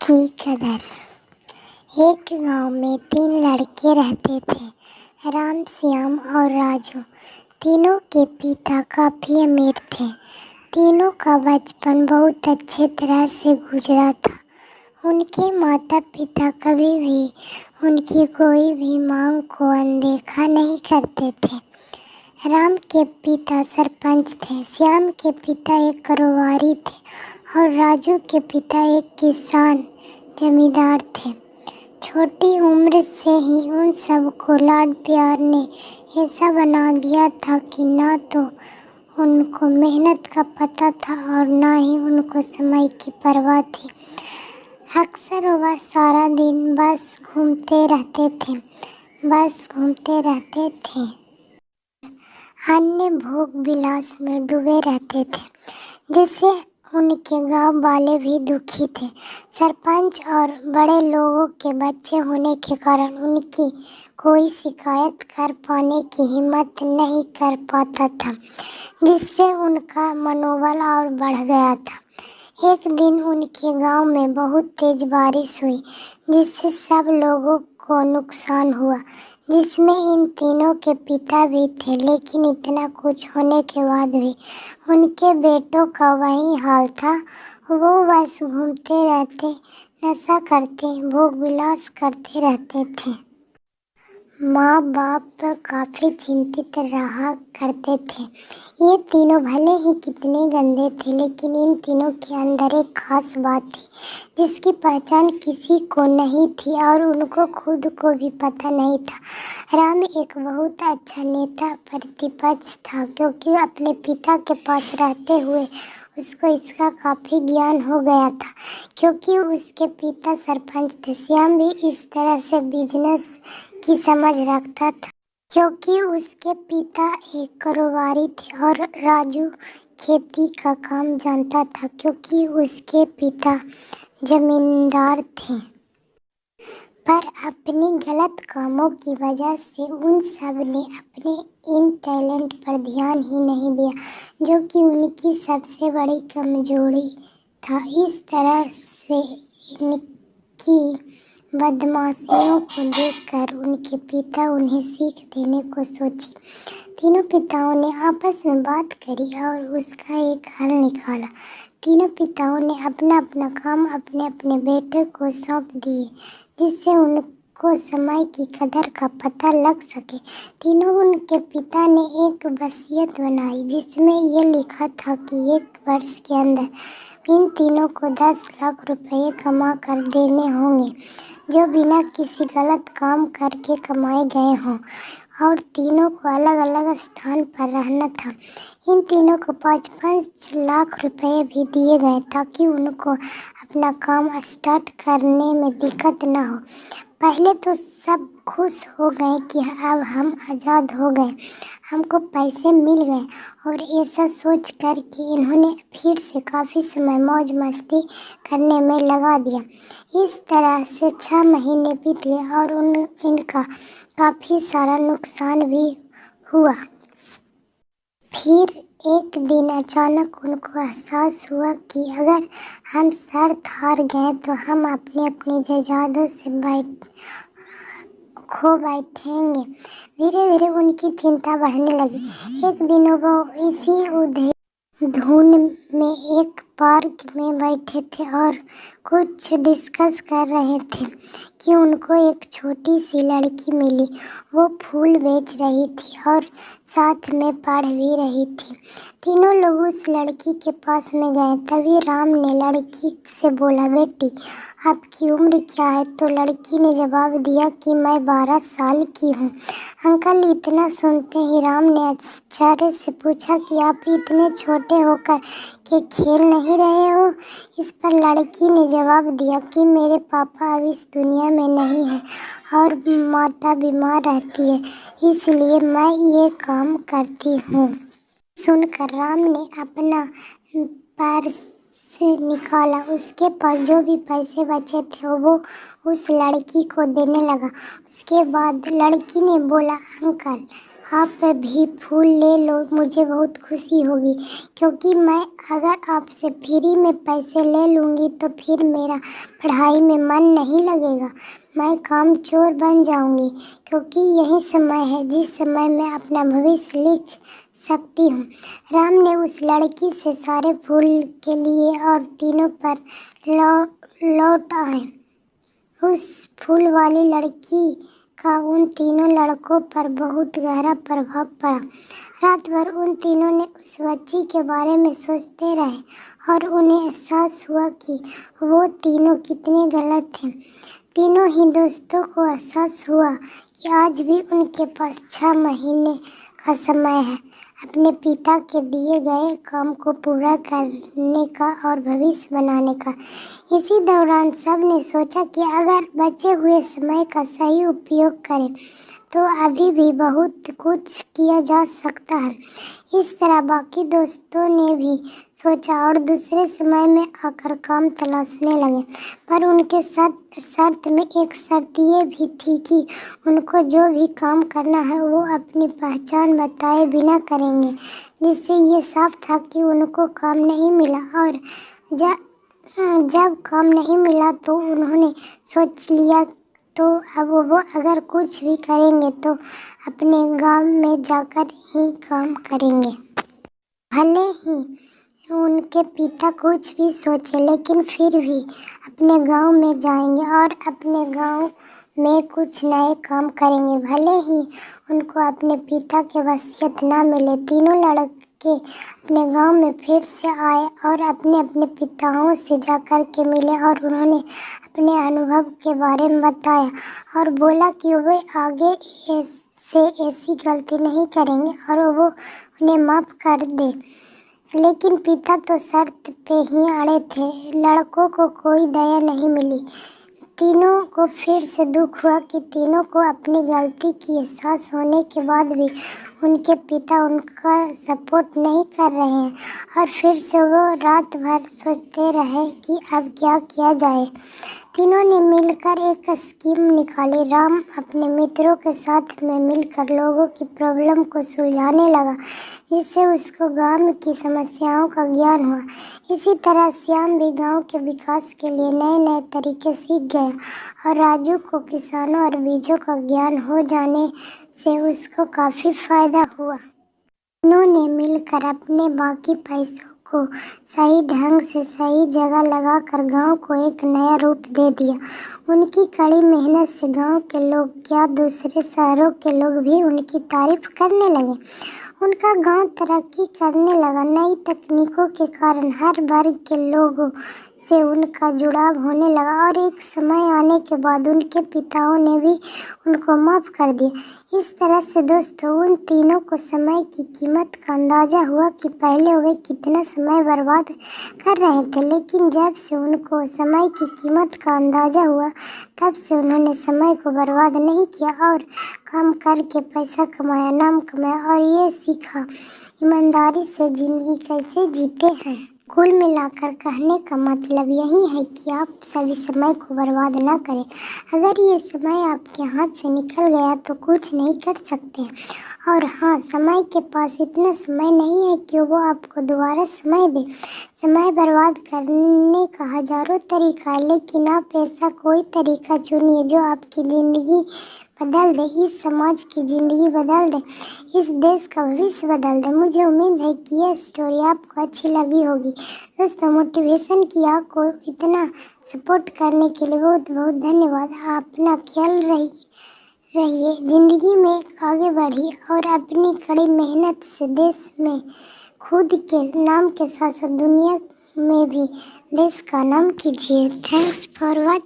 की कदर। एक गांव में 3 लड़के रहते थे, राम, श्याम और राजू। तीनों के पिता काफ़ी अमीर थे। तीनों का बचपन बहुत अच्छे तरह से गुजरा था। उनके माता पिता कभी भी उनकी कोई भी मांग को अनदेखा नहीं करते थे। राम के पिता सरपंच थे, श्याम के पिता एक कारोबारी थे और राजू के पिता एक किसान जमींदार थे। छोटी उम्र से ही उन सबको लाड प्यार ने ऐसा बना दिया था कि ना तो उनको मेहनत का पता था और ना ही उनको समय की परवाह थी। अक्सर वह सारा दिन बस घूमते रहते थे। अन्य भोग विलास में डूबे रहते थे, जिससे उनके गांव वाले भी दुखी थे। सरपंच और बड़े लोगों के बच्चे होने के कारण उनकी कोई शिकायत कर पाने की हिम्मत नहीं कर पाता था, जिससे उनका मनोबल और बढ़ गया था। एक दिन उनके गांव में बहुत तेज बारिश हुई, जिससे सब लोगों को नुकसान हुआ, जिसमें इन तीनों के पिता भी थे। लेकिन इतना कुछ होने के बाद भी उनके बेटों का वही हाल था। वो बस घूमते रहते, नशा करते, भोग विलास करते रहते थे। माँ बाप काफ़ी चिंतित रहा करते थे। ये तीनों भले ही कितने गंदे थे, लेकिन इन तीनों के अंदर एक खास बात थी जिसकी पहचान किसी को नहीं थी और उनको खुद को भी पता नहीं था। राम एक बहुत अच्छा नेता प्रतिपक्ष था, क्योंकि अपने पिता के पास रहते हुए उसको इसका काफ़ी ज्ञान हो गया था, क्योंकि उसके पिता सरपंच थे। श्याम भी इस तरह से बिजनेस की समझ रखता था, क्योंकि उसके पिता एक कारोबारी थे और राजू खेती का काम जानता था, क्योंकि उसके पिता जमींदार थे। पर अपने गलत कामों की वजह से उन सब ने अपने इन टैलेंट पर ध्यान ही नहीं दिया, जो कि उनकी सबसे बड़ी कमजोरी था। इस तरह से इनकी बदमाशियों को देखकर उनके पिता उन्हें सीख देने को सोचे। तीनों पिताओं ने आपस में बात करी और उसका एक हल निकाला। तीनों पिताओं ने अपना अपना काम अपने अपने बेटे को सौंप दिए, जिससे उनको समय की कदर का पता लग सके। तीनों उनके पिता ने एक वसीयत बनाई, जिसमें ये लिखा था कि 1 वर्ष के अंदर इन तीनों को 10 लाख रुपए कमा कर देने होंगे, जो बिना किसी गलत काम करके कमाए गए हों, और तीनों को अलग अलग स्थान पर रहना था। इन तीनों को 5-5 लाख रुपए भी दिए गए, ताकि उनको अपना काम स्टार्ट करने में दिक्कत न हो। पहले तो सब खुश हो गए कि अब हम आज़ाद हो गए, हमको पैसे मिल गए, और ऐसा सोच कर कि इन्होंने फिर से काफ़ी समय मौज मस्ती करने में लगा दिया। इस तरह से 6 महीने बीत गए और इनका काफ़ी सारा नुकसान भी हुआ। फिर एक दिन अचानक उनको एहसास हुआ कि अगर हम शर्त हार गए तो हम अपने अपनी जायदादों से खो बैठेंगे। धीरे धीरे उनकी चिंता बढ़ने लगी। एक दिन वो इसी धुन में एक पार्क में बैठे थे और कुछ डिस्कस कर रहे थे कि उनको एक छोटी सी लड़की मिली। वो फूल बेच रही थी और साथ में पढ़ भी रही थी। तीनों लोग उस लड़की के पास में गए। तभी राम ने लड़की से बोला, बेटी आपकी उम्र क्या है? तो लड़की ने जवाब दिया कि मैं 12 साल की हूँ। अंकल, इतना सुनते ही राम ने आश्चर्य से पूछा कि आप इतने छोटे होकर के खेल नहीं रहे हो? इस पर लड़की ने जवाब दिया कि मेरे पापा अब इस दुनिया में नहीं हैं और माता बीमार रहती है, इसलिए मैं ये काम करती हूँ। सुनकर राम ने अपना पर्स निकाला। उसके पास जो भी पैसे बचे थे वो उस लड़की को देने लगा। उसके बाद लड़की ने बोला, अंकल आप भी फूल ले लो, मुझे बहुत खुशी होगी, क्योंकि मैं अगर आपसे फ्री में पैसे ले लूँगी तो फिर मेरा पढ़ाई में मन नहीं लगेगा। मैं कामचोर बन जाऊँगी, क्योंकि यही समय है जिस समय मैं अपना भविष्य लिख सकती हूँ। राम ने उस लड़की से सारे फूल के लिए और तीनों पर लौट आए। उस फूल वाली लड़की का उन तीनों लड़कों पर बहुत गहरा प्रभाव पड़ा। रात भर उन तीनों ने उस बच्ची के बारे में सोचते रहे और उन्हें एहसास हुआ कि वो तीनों कितने गलत थे। तीनों ही दोस्तों को एहसास हुआ कि आज भी उनके पास 6 महीने का समय है अपने पिता के दिए गए काम को पूरा करने का और भविष्य बनाने का। इसी दौरान सब ने सोचा कि अगर बचे हुए समय का सही उपयोग करें तो अभी भी बहुत कुछ किया जा सकता है। इस तरह बाकी दोस्तों ने भी सोचा और दूसरे समय में आकर काम तलाशने लगे, पर उनके शर्त में एक शर्त ये भी थी कि उनको जो भी काम करना है वो अपनी पहचान बताए बिना करेंगे, जिससे ये साफ था कि उनको काम नहीं मिला। और जब काम नहीं मिला तो उन्होंने सोच लिया तो अब वो अगर कुछ भी करेंगे तो अपने गांव में जाकर ही काम करेंगे। भले ही उनके पिता कुछ भी सोचे, लेकिन फिर भी अपने गांव में जाएंगे और अपने गांव में कुछ नए काम करेंगे। भले ही उनको अपने पिता के वसीयत ना मिले। तीनों लड़के अपने गांव में फिर से आए और अपने अपने पिताओं से जाकर के मिले और उन्होंने अपने अनुभव के बारे में बताया और बोला कि वे आगे से ऐसी गलती नहीं करेंगे और वो उन्हें माफ़ कर दे। लेकिन पिता तो शर्त पे ही अड़े थे। लड़कों को कोई दया नहीं मिली। तीनों को फिर से दुख हुआ कि तीनों को अपनी गलती की एहसास होने के बाद भी उनके पिता उनका सपोर्ट नहीं कर रहे हैं और फिर से वो रात भर सोचते रहे कि अब क्या किया जाए। तीनों ने मिलकर एक स्कीम निकाली। राम अपने मित्रों के साथ में मिलकर लोगों की प्रॉब्लम को सुलझाने लगा, जिससे उसको गांव की समस्याओं का ज्ञान हुआ। इसी तरह श्याम भी गांव के विकास के लिए नए नए तरीके सीख गया और राजू को किसानों और बीजों का ज्ञान हो जाने से उसको काफ़ी फायदा हुआ। उन्होंने मिलकर अपने बाकी पैसों को सही ढंग से सही जगह लगाकर गांव को एक नया रूप दे दिया। उनकी कड़ी मेहनत से गांव के लोग क्या दूसरे शहरों के लोग भी उनकी तारीफ करने लगे। उनका गांव तरक्की करने लगा। नई तकनीकों के कारण हर वर्ग के लोगों से उनका जुड़ाव होने लगा और एक समय आने के बाद उनके पिताओं ने भी उनको माफ़ कर दिया। इस तरह से दोस्तों उन तीनों को समय की कीमत का अंदाज़ा हुआ कि पहले वे कितना समय बर्बाद कर रहे थे, लेकिन जब से उनको समय की कीमत का अंदाज़ा हुआ तब से उन्होंने समय को बर्बाद नहीं किया और काम करके पैसा कमाया, नाम कमाया और ये सीखा ईमानदारी से ज़िंदगी कैसे जीते हैं। कुल मिलाकर कहने का मतलब यही है कि आप सभी समय को बर्बाद ना करें। अगर ये समय आपके हाथ से निकल गया तो कुछ नहीं कर सकते हैं। और हाँ, समय के पास इतना समय नहीं है कि वो आपको दोबारा समय दे। समय बर्बाद करने का हज़ारों तरीका है, लेकिन आप ऐसा कोई तरीका चुनिए जो आपकी ज़िंदगी बदल दे, इस समाज की ज़िंदगी बदल दे, इस देश का भविष्य बदल दे। मुझे उम्मीद है कि यह स्टोरी आपको अच्छी लगी होगी। दोस्तों, मोटिवेशन की आग को इतना सपोर्ट करने के लिए बहुत बहुत धन्यवाद। आप अपना ख्याल रहिए, ज़िंदगी में आगे बढ़िए और अपनी कड़ी मेहनत से देश में खुद के नाम के साथ साथ दुनिया में भी देश का नाम कीजिए। Thanks for watching.